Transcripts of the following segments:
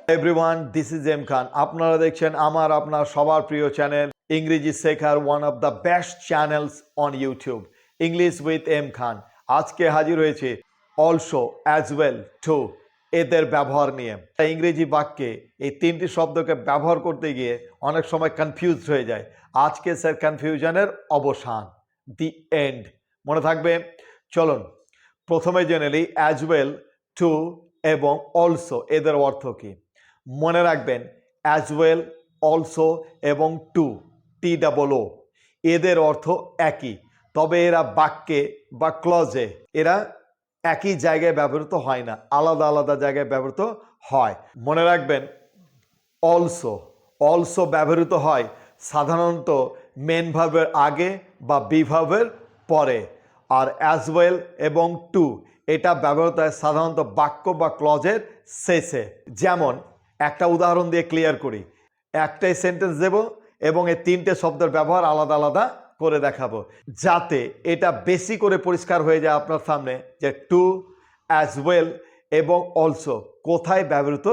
Everyone, this is M Khan. আপনারা দেখছেন আমার আপনার সবার প্রিয় চ্যানেল ইংরেজি শেখার one of the best channels on YouTube, English with M Khan. আজকে হাজির হয়েছে অলসো, অ্যাজ ওয়েল, টু এদের ব্যবহার নিয়ে। ইংরেজি বাক্যে এই তিনটি শব্দকে ব্যবহার করতে গিয়ে অনেক সময় কনফিউজড হয়ে যায়। আজকে স্যার কনফিউশনের অবসান, দি এন্ড। মনে থাকবে? চলুন প্রথমে জেনে নিই অ্যাজ ওয়েল, টু এবং অলসো এদের অর্থ কী। মনে রাখবেন অ্যাজ ওয়েল, অলসো এবং টু, TOO এদের অর্থ একই, তবে এরা বাক্যে বা ক্লজে এরা একই জায়গায় ব্যবহৃত হয় না, আলাদা আলাদা জায়গায় ব্যবহৃত হয়। মনে রাখবেন অলসো ব্যবহৃত হয় সাধারণত মেন ভার্বের আগে বা বি ভার্বের পরে, আর অ্যাজ ওয়েল এবং টু এটা ব্যবহৃত হয় সাধারণত বাক্য বা ক্লজের শেষে। যেমন একটা উদাহরণ দিয়ে ক্লিয়ার করি, একটাই সেন্টেন্স দেব এবং এই তিনটে শব্দের ব্যবহার আলাদা আলাদা করে দেখাবো, যাতে এটা বেশি করে পরিষ্কার হয়ে যায় আপনার সামনে যে টু, অ্যাজ ওয়েল এবং অলসো কোথায় ব্যবহৃত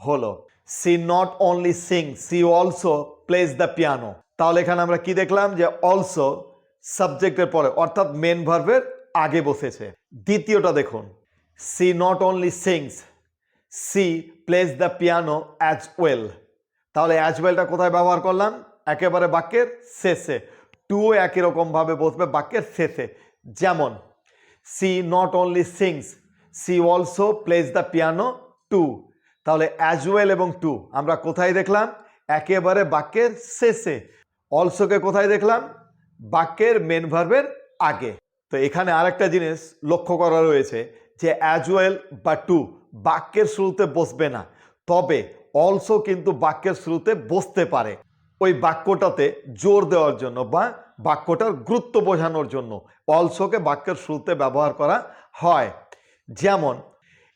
হলো। She not only sing, she also plays the piano. তাহলে এখানে আমরা কি দেখলাম যে অলসো সাবজেক্টের পরে অর্থাৎ মেন ভার্বের আগে বসেছে। দ্বিতীয়টা দেখুন, she not only sings, she plays the piano as well. তাহলে অ্যাজ ওয়েলটা কোথায় ব্যবহার করলাম? একেবারে বাক্যের শেষে। টুও একই রকমভাবে বসবে বাক্যের শেষে। যেমন she not only sings, she also plays the piano too. তাহলে অ্যাজ ওয়েল এবং টু আমরা কোথায় দেখলাম? একেবারে বাক্যের শেষে। অলসোকে কোথায় দেখলাম? বাক্যের মেন ভার্বের আগে। তো এখানে আরেকটা জিনিস লক্ষ্য করা রয়েছে যে অ্যাজ ওয়েল বা টু বাক্যের শুরুতে বসবে না, তবে অলসো কিন্তু বাক্যের শুরুতে বসতে পারে ওই বাক্যটাতে জোর দেওয়ার জন্য বা বাক্যটার গুরুত্ব বোঝানোর জন্য অলসোকে বাক্যের শুরুতে ব্যবহার করা হয়। যেমন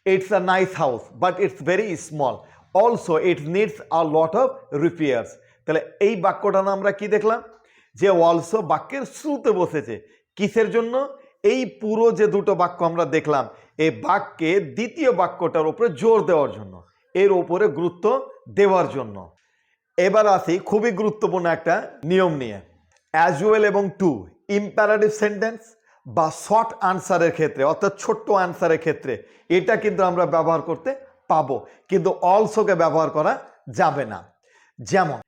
it's a nice house but it's very small, also it needs a lot of repairs. তাহলে এই বাক্যটা না আমরা কি দেখলাম যে অলসো বাক্যের শুরুতে বসেছে। কিসের জন্য? এই পুরো যে দুটো বাক্য আমরা দেখলাম এই বাক্যে দ্বিতীয় বাক্যটার উপরে জোর দেওয়ার জন্য, এর উপরে গুরুত্ব দেওয়ার জন্য। এবার আসি খুবই গুরুত্বপূর্ণ একটা নিয়ম নিয়ে। অ্যাজ ওয়েল এবং টু ইম্পারেটিভ সেন্টেন্স বা শর্ট আনসারের ক্ষেত্রে অর্থাৎ ছোট্ট আনসারের ক্ষেত্রে এটা কিন্তু আমরা ব্যবহার করতে পাবো, কিন্তু অলসোকে ব্যবহার করা যাবে না। যেমন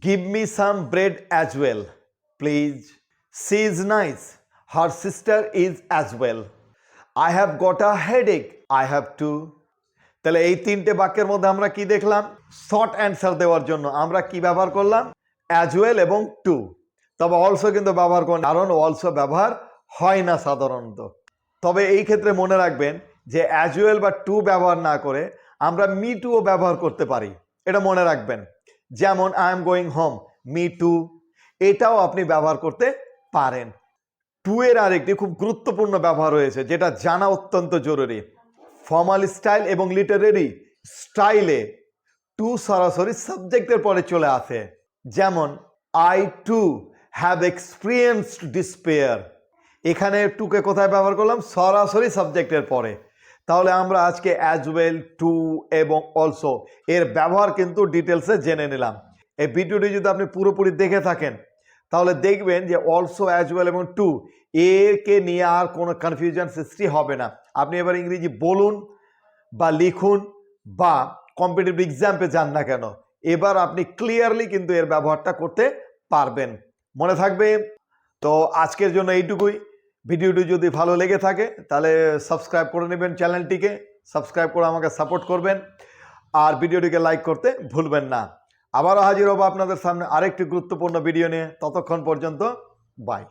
give me some bread as well please, she is nice, her sister is as well, I have got a headache, I have too. তাহলে এই তিনটে বাক্যের মধ্যে আমরা কি দেখলাম? শর্ট অ্যান্সার দেওয়ার জন্য আমরা কি ব্যবহার করলাম? অ্যাজ ওয়েল এবং টু। তবে অলসো কিন্তু ব্যবহার করেন, কারণ অলসো ব্যবহার হয় না সাধারণত। তবে এই ক্ষেত্রে মনে রাখবেন যে অ্যাজ ওয়েল বা টু ব্যবহার না করে আমরা মি টুও ব্যবহার করতে পারি, এটা মনে রাখবেন। যেমন I am going home, me two, এটাও আপনি ব্যবহার করতে পারেন। টু এর আরেকটি খুব গুরুত্বপূর্ণ ব্যবহার রয়েছে যেটা জানা অত্যন্ত জরুরি। ফর্মাল স্টাইল এবং লিটারেরি স্টাইলে টু সরাসরি সাবজেক্টের পরে চলে আসে। যেমন I to have experienced despair, এখানে টুকে কোথায় ব্যবহার করলাম? সরাসরি সাবজেক্টের পরে। তাহলে আমরা আজকে অ্যাজ ওয়েল, টু এবং অলসো এর ব্যবহার কিন্তু ডিটেলসে জেনে নিলাম। এই ভিডিওটি যদি আপনি পুরোপুরি দেখে থাকেন তাহলে দেখবেন যে অলসো, অ্যাজ ওয়েল এবং টু একে নিয়ে আর কোনো কনফিউশন সৃষ্টি হবে না। আপনি এবার ইংরেজি বলুন বা লিখুন বা কম্পিটিটিভ এক্সামে যান না কেন, এবার আপনি ক্লিয়ারলি কিন্তু এর ব্যবহারটা করতে পারবেন। মনে থাকবে? তো আজকের জন্য এইটুকুই। ভিডিওটি যদি ভালো লেগে থাকে তাহলে সাবস্ক্রাইব করে নেবেন, চ্যানেলটিকে সাবস্ক্রাইব করে আমাকে সাপোর্ট করবেন, আর ভিডিওটিকে লাইক করতে ভুলবেন না। আবারও হাজির হব আপনাদের সামনে আরেকটি গুরুত্বপূর্ণ ভিডিও নিয়ে। ততক্ষণ পর্যন্ত বাই।